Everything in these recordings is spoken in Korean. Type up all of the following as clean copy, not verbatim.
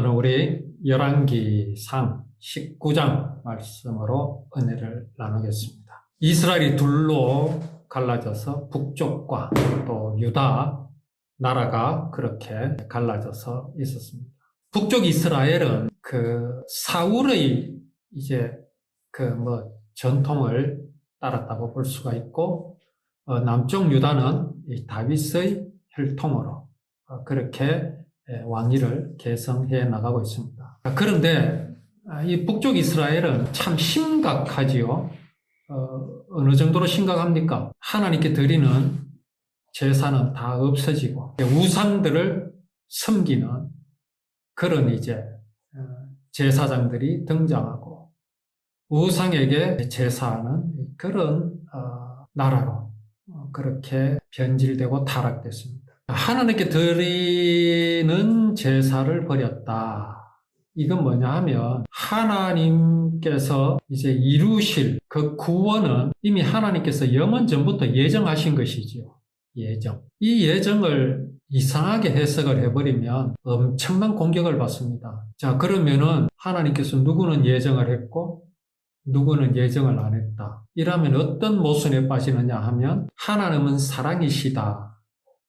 오늘은 우리 열왕기상 19장 말씀으로 은혜를 나누겠습니다. 이스라엘이 둘로 갈라져서 북쪽과 또 유다 나라가 그렇게 갈라져서 있었습니다. 북쪽 이스라엘은 사울의 전통을 따랐다고 볼 수가 있고, 남쪽 유다는 이 다윗의 혈통으로 그렇게 왕위를 계승해 나가고 있습니다. 그런데 이 북쪽 이스라엘은 참 심각하지요. 어느 정도로 심각합니까? 하나님께 드리는 제사는 다 없어지고 우상들을 섬기는 그런 제사장들이 등장하고 우상에게 제사하는 그런 나라로 그렇게 변질되고 타락됐습니다. 하나님께 드리는 제사를 버렸다. 이건 뭐냐 하면 하나님께서 이루실 그 구원은 이미 하나님께서 영원 전부터 예정하신 것이지요. 예정. 이 예정을 이상하게 해석을 해버리면 엄청난 공격을 받습니다. 자, 그러면은 하나님께서 누구는 예정을 했고 누구는 예정을 안 했다. 이러면 어떤 모순에 빠지느냐 하면 하나님은 사랑이시다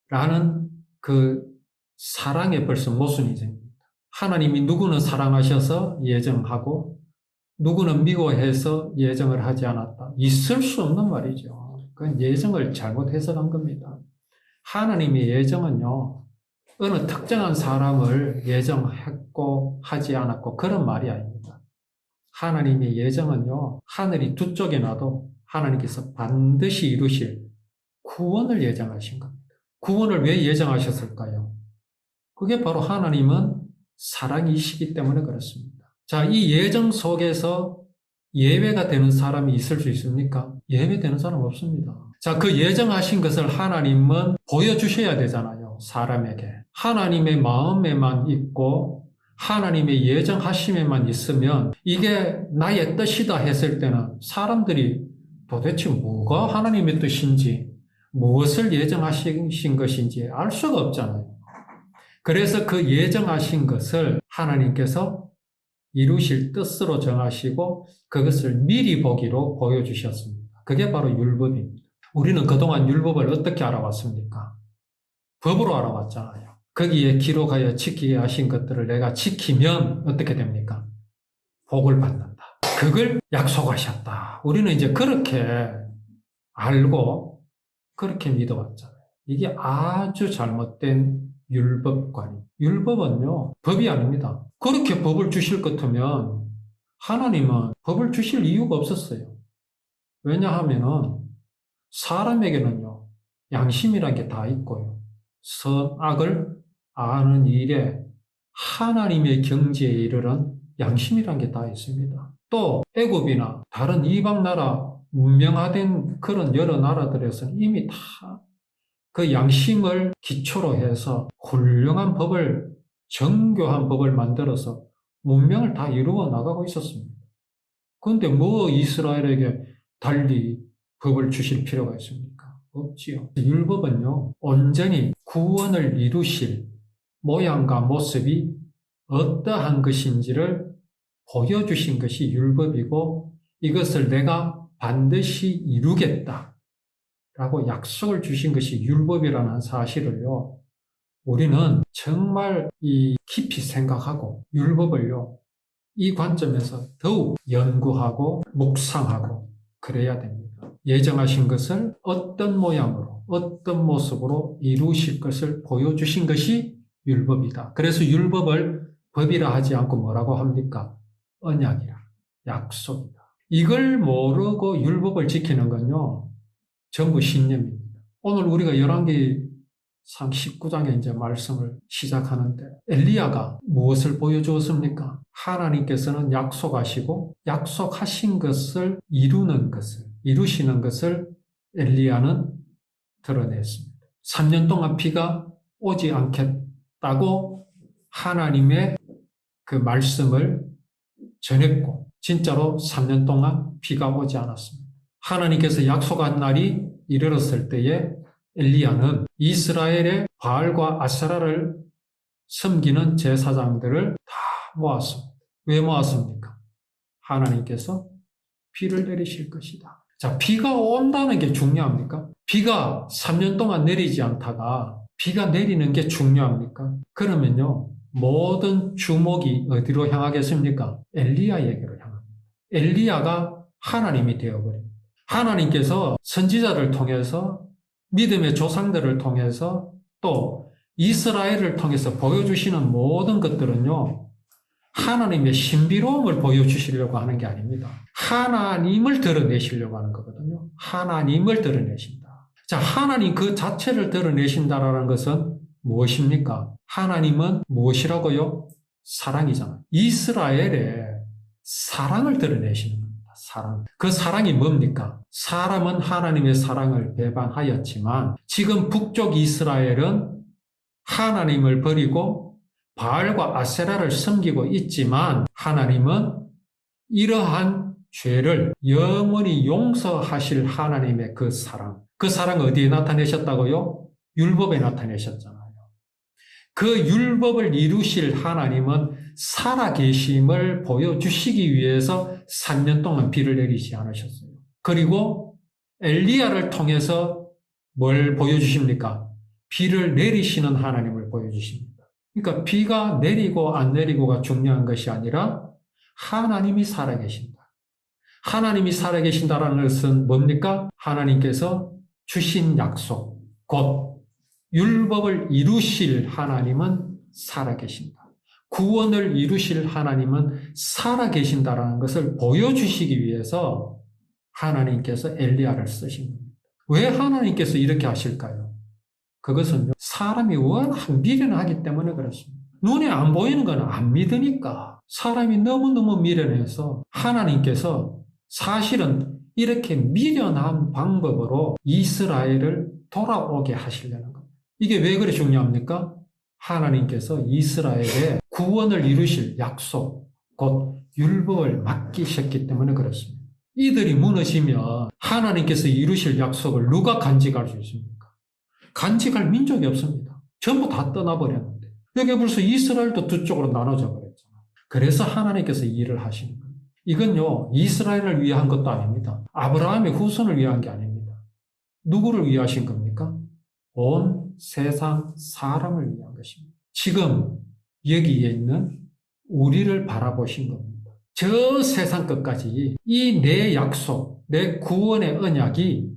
라는 그 사랑에 벌써 모순이 생깁니다. 하나님이 누구는 사랑하셔서 예정하고 누구는 미워해서 예정을 하지 않았다. 있을 수 없는 말이죠. 그건 예정을 잘못 해석한 겁니다. 하나님의 예정은요, 어느 특정한 사람을 예정했고 하지 않았고 그런 말이 아닙니다. 하나님의 예정은요, 하늘이 두 쪽에 나도 하나님께서 반드시 이루실 구원을 예정하신 겁니다. 구원을 왜 예정하셨을까요? 그게 바로 하나님은 사랑이시기 때문에 그렇습니다. 자, 이 예정 속에서 예외가 되는 사람이 있을 수 있습니까? 예외되는 사람 없습니다. 자, 그 예정하신 것을 하나님은 보여주셔야 되잖아요. 사람에게. 하나님의 마음에만 있고 하나님의 예정하심에만 있으면 이게 나의 뜻이다 했을 때는 사람들이 도대체 뭐가 하나님의 뜻인지 무엇을 예정하신 것인지 알 수가 없잖아요. 그래서 그 예정하신 것을 하나님께서 이루실 뜻으로 정하시고 그것을 미리 보기로 보여주셨습니다. 그게 바로 율법입니다. 우리는 그동안 율법을 어떻게 알아왔습니까? 법으로 알아왔잖아요. 거기에 기록하여 지키게 하신 것들을 내가 지키면 어떻게 됩니까? 복을 받는다. 그걸 약속하셨다. 우리는 그렇게 알고 그렇게 믿어왔잖아요. 이게 아주 잘못된 율법관입니다. 율법은요, 법이 아닙니다. 그렇게 법을 주실 것 같으면 하나님은 법을 주실 이유가 없었어요. 왜냐하면은 사람에게는요, 양심이란 게 다 있고요. 선악을 아는 일에 하나님의 경지에 이르는 양심이란 게 다 있습니다. 또 애굽이나 다른 이방 나라 문명화된 그런 여러 나라들에서는 이미 다 그 양심을 기초로 해서 훌륭한 법을, 정교한 법을 만들어서 문명을 다 이루어 나가고 있었습니다. 그런데 뭐 이스라엘에게 달리 법을 주실 필요가 있습니까? 없지요. 율법은요, 온전히 구원을 이루실 모양과 모습이 어떠한 것인지를 보여주신 것이 율법이고 이것을 내가 반드시 이루겠다 라고 약속을 주신 것이 율법이라는 사실을요, 우리는 정말 깊이 생각하고 율법을요, 이 관점에서 더욱 연구하고 묵상하고 그래야 됩니다. 예정하신 것을 어떤 모양으로 어떤 모습으로 이루실 것을 보여주신 것이 율법이다. 그래서 율법을 법이라 하지 않고 뭐라고 합니까? 언약이라, 약속이다. 이걸 모르고 율법을 지키는 건요, 전부 신념입니다. 오늘 우리가 열왕기상 19장에 말씀을 시작하는데 엘리야가 무엇을 보여주었습니까? 하나님께서는 약속하시고 약속하신 것을 이루시는 것을 엘리야는 드러냈습니다. 3년 동안 비가 오지 않겠다고 하나님의 그 말씀을 전했고 진짜로 3년 동안 비가 오지 않았습니다. 하나님께서 약속한 날이 이르렀을 때에 엘리야는 이스라엘의 바알과 아세라를 섬기는 제사장들을 다 모았습니다. 왜 모았습니까? 하나님께서 비를 내리실 것이다. 자, 비가 온다는 게 중요합니까? 비가 3년 동안 내리지 않다가 비가 내리는 게 중요합니까? 그러면요, 모든 주목이 어디로 향하겠습니까? 엘리야에게로 향합니다. 엘리야가 하나님이 되어버립니다. 하나님께서 선지자를 통해서 믿음의 조상들을 통해서 또 이스라엘을 통해서 보여주시는 모든 것들은요, 하나님의 신비로움을 보여주시려고 하는 게 아닙니다. 하나님을 드러내시려고 하는 거거든요. 하나님을 드러내신다. 자, 하나님 그 자체를 드러내신다라는 것은 무엇입니까? 하나님은 무엇이라고요? 사랑이잖아요. 이스라엘의 사랑을 드러내시는 겁니다. 사랑. 그 사랑이 뭡니까? 사람은 하나님의 사랑을 배반하였지만 지금 북쪽 이스라엘은 하나님을 버리고 바알과 아세라를 섬기고 있지만 하나님은 이러한 죄를 영원히 용서하실 하나님의 그 사랑 어디에 나타내셨다고요? 율법에 나타내셨잖아요. 그 율법을 이루실 하나님은 살아계심을 보여주시기 위해서 3년 동안 비를 내리지 않으셨어요. 그리고 엘리야를 통해서 뭘 보여주십니까? 비를 내리시는 하나님을 보여주십니다. 그러니까 비가 내리고 안 내리고가 중요한 것이 아니라 하나님이 살아계신다. 하나님이 살아계신다라는 것은 뭡니까? 하나님께서 주신 약속, 곧 율법을 이루실 하나님은 살아계신다. 구원을 이루실 하나님은 살아계신다라는 것을 보여주시기 위해서 하나님께서 엘리야를 쓰신 겁니다. 왜 하나님께서 이렇게 하실까요? 그것은요, 사람이 워낙 미련하기 때문에 그렇습니다. 눈에 안 보이는 건 안 믿으니까. 사람이 너무너무 미련해서 하나님께서 사실은 이렇게 미련한 방법으로 이스라엘을 돌아오게 하시려는 겁니다. 이게 왜 그래 중요합니까? 하나님께서 이스라엘의 구원을 이루실 약속, 곧 율법을 맡기셨기 때문에 그렇습니다. 이들이 무너지면 하나님께서 이루실 약속을 누가 간직할 수 있습니까? 간직할 민족이 없습니다. 전부 다 떠나버렸는데. 여기 벌써 이스라엘도 두 쪽으로 나눠져 버렸잖아요. 그래서 하나님께서 일을 하시는 거예요. 이건요, 이스라엘을 위한 것도 아닙니다. 아브라함의 후손을 위한 게 아닙니다. 누구를 위하신 겁니까? 온 세상 사람을 위한 것입니다. 지금 여기에 있는 우리를 바라보신 겁니다. 저 세상 끝까지 이 내 약속, 내 구원의 언약이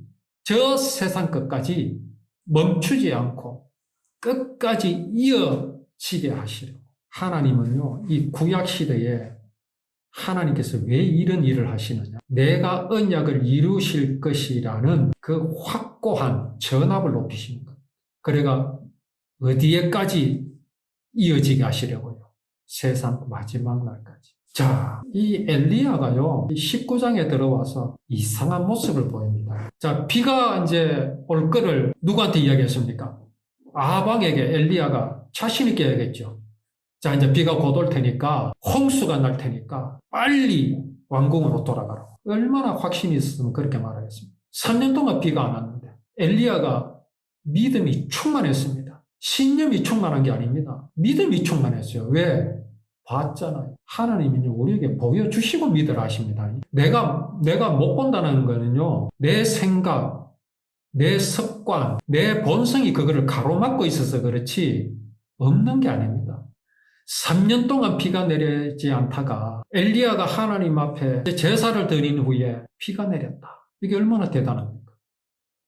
저 세상 끝까지 멈추지 않고 끝까지 이어지게 하시려고. 하나님은요, 이 구약 시대에 하나님께서 왜 이런 일을 하시느냐? 내가 언약을 이루실 것이라는 그 확고한 전압을 높이시는 거예요. 그래가 어디에까지 이어지게 하시려고요? 세상 마지막 날까지. 자, 이 엘리야가요, 19장에 들어와서 이상한 모습을 보입니다. 자, 비가 이제 올 거를 누구한테 이야기했습니까? 아합왕에게 엘리야가 자신있게 얘기했죠. 자, 이제 비가 곧 올 테니까, 홍수가 날 테니까, 빨리 왕궁으로 돌아가라고. 얼마나 확신이 있었으면 그렇게 말하겠습니다. 3년 동안 비가 안 왔는데, 엘리야가 믿음이 충만했습니다. 신념이 충만한 게 아닙니다. 믿음이 충만했어요. 왜? 봤잖아요. 하나님은요, 우리에게 보여주시고 믿으라 하십니다. 내가 못 본다는 거는요, 내 생각, 내 습관, 내 본성이 그거를 가로막고 있어서 그렇지, 없는 게 아닙니다. 3년 동안 비가 내리지 않다가 엘리야가 하나님 앞에 제사를 드린 후에 비가 내렸다. 이게 얼마나 대단합니까?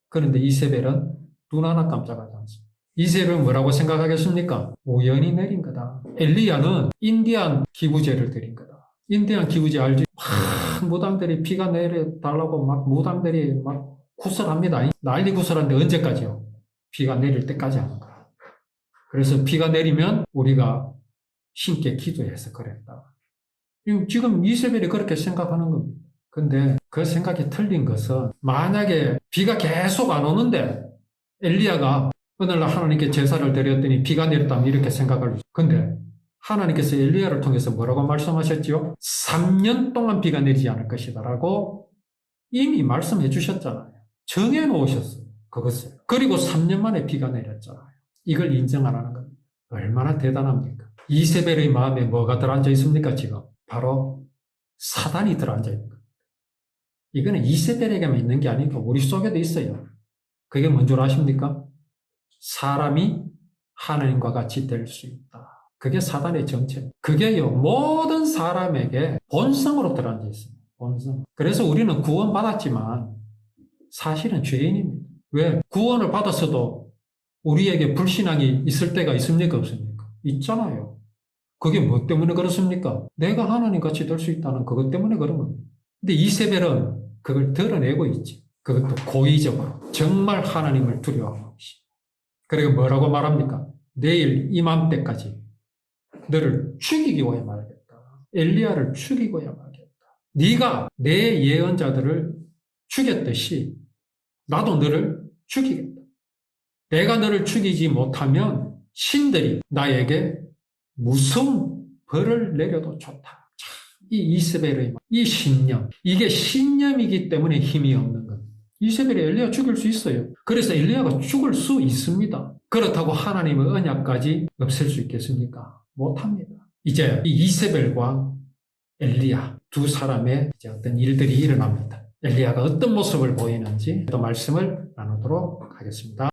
그런데 이세벨은 눈 하나 깜짝하지 않습니다. 이세벨은 뭐라고 생각하겠습니까? 우연히 내린 거다. 엘리야는 인디안 기구제를 드린 거다. 인디안 기구제 알지? 막 무당들이 비가 내려달라고 막 무당들이 막 구설합니다. 난리 구설하는데 언제까지요? 비가 내릴 때까지 하는 거야. 그래서 비가 내리면 우리가 신께 기도해서 그랬다. 지금 이세벨이 그렇게 생각하는 겁니다. 근데 그 생각이 틀린 것은 만약에 비가 계속 안 오는데 엘리야가 오늘날 하나님께 제사를 드렸더니 비가 내렸다면 이렇게 생각할 수 있어요. 근데 하나님께서 엘리야를 통해서 뭐라고 말씀하셨지요? 3년 동안 비가 내리지 않을 것이다 라고 이미 말씀해 주셨잖아요. 정해 놓으셨어요. 그것을. 그리고 3년 만에 비가 내렸잖아요. 이걸 인정 안 하는 겁니다. 얼마나 대단합니까? 이세벨의 마음에 뭐가 들어앉아 있습니까, 지금? 바로 사단이 들어앉아 있는 겁니다. 이거는 이세벨에게만 있는 게 아니고 우리 속에도 있어요. 그게 뭔 줄 아십니까? 사람이 하나님과 같이 될 수 있다. 그게 사단의 정체입니다. 그게요, 모든 사람에게 본성으로 들어앉아 있습니다. 본성. 그래서 우리는 구원받았지만 사실은 죄인입니다. 왜? 구원을 받았어도 우리에게 불신앙이 있을 때가 있습니까? 없습니까? 있잖아요. 그게 뭐 때문에 그렇습니까? 내가 하나님 같이 될 수 있다는 그것 때문에 그런 겁니다. 근데 이세벨은 그걸 드러내고 있지. 그것도 고의적으로. 정말 하나님을 두려워하고 있지. 그리고 뭐라고 말합니까? 내일 이맘때까지 너를 죽이고야 말겠다. 엘리야를 죽이고야 말겠다. 네가 내 예언자들을 죽였듯이 나도 너를 죽이겠다. 내가 너를 죽이지 못하면 신들이 나에게 무서운 벌을 내려도 좋다. 이 이세벨의 이 신념, 이게 신념이기 때문에 힘이 없는 겁니다. 이세벨이 엘리야 죽일 수 있어요. 그래서 엘리야가 죽을 수 있습니다. 그렇다고 하나님의 언약까지 없앨 수 있겠습니까? 못합니다. 이제 이 이세벨과 엘리야 두 사람의 이제 어떤 일들이 일어납니다. 엘리야가 어떤 모습을 보이는지 또 말씀을 나누도록 하겠습니다.